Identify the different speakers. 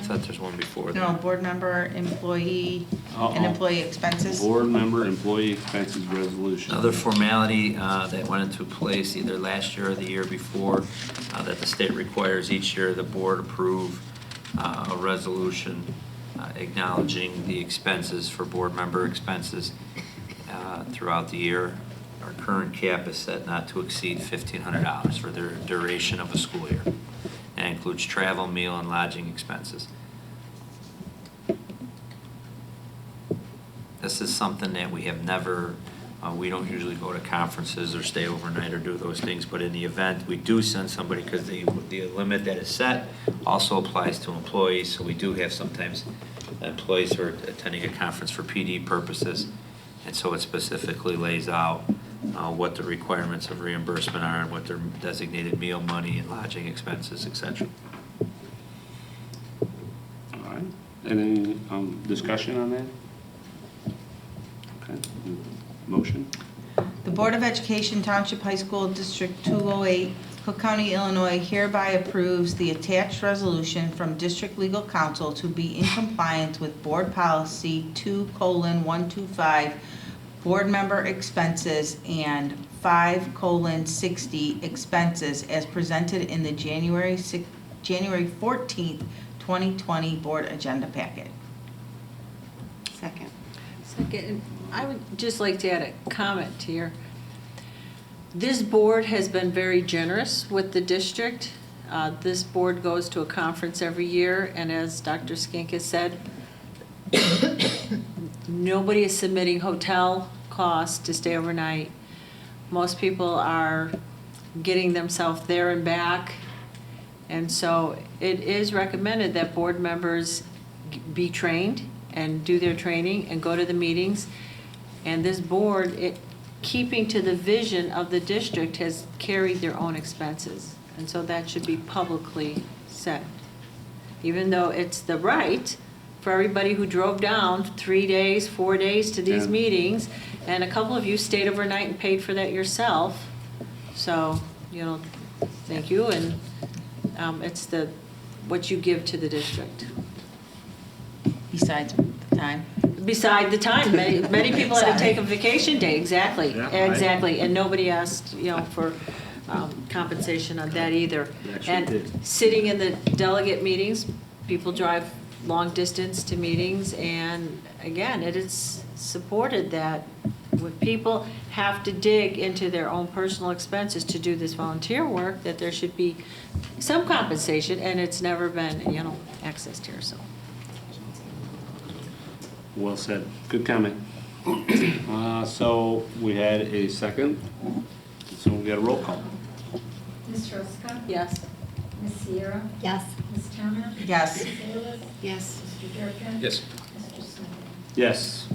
Speaker 1: thought there's one before that.
Speaker 2: No, board member, employee, and employee expenses.
Speaker 3: Board member employee expenses resolution.
Speaker 1: Another formality that went into place either last year or the year before, that the state requires each year the board approve a resolution acknowledging the expenses for board member expenses throughout the year. Our current cap is set not to exceed $1,500 for the duration of a school year. That includes travel, meal, and lodging expenses. This is something that we have never, we don't usually go to conferences or stay overnight or do those things, but in the event, we do send somebody because the limit that is set also applies to employees, so we do have sometimes employees who are attending a conference for PD purposes, and so it specifically lays out what the requirements of reimbursement are and what their designated meal money and lodging expenses, etc.
Speaker 3: All right. Any discussion on that? Okay. Motion?
Speaker 2: The Board of Education Township High School District 208, Cook County, Illinois hereby approves the attached resolution from District Legal Counsel to be in compliance with Board Policy 2:125, board member expenses, and 5:60 expenses as presented in the January 14th, 2020 board agenda packet.
Speaker 4: Second.
Speaker 5: Second, I would just like to add a comment here. This board has been very generous with the district. This board goes to a conference every year, and as Dr. Skink has said, nobody is submitting hotel costs to stay overnight. Most people are getting themselves there and back. And so it is recommended that board members be trained and do their training and go to the meetings. And this board, keeping to the vision of the district, has carried their own expenses. And so that should be publicly said. Even though it's the right for everybody who drove down 3 days, 4 days to these meetings, and a couple of you stayed overnight and paid for that yourself. So, thank you, and it's what you give to the district.
Speaker 2: Besides the time.
Speaker 5: Beside the time, many people had to take a vacation day, exactly,
Speaker 3: Yeah, right.
Speaker 5: exactly, and nobody asked, for compensation on that either.
Speaker 3: Actually
Speaker 5: And
Speaker 3: did.
Speaker 5: sitting in the delegate meetings, people drive long distance to meetings, and again, it is supported that when people have to dig into their own personal expenses to do this volunteer work, that there should be some compensation, and it's never been, accessed here, so.
Speaker 3: Well said. Good comment. So we had a second. So we got a roll call.
Speaker 6: Ms. Ruska?
Speaker 5: Yes.
Speaker 6: Ms. Sierra?
Speaker 4: Yes.
Speaker 6: Ms. Turner?
Speaker 2: Yes.
Speaker 6: Ms. Salas?
Speaker 4: Yes.
Speaker 6: Mr. Durkin?
Speaker 1: Yes.
Speaker 6: Mr. Snow?
Speaker 3: Yes.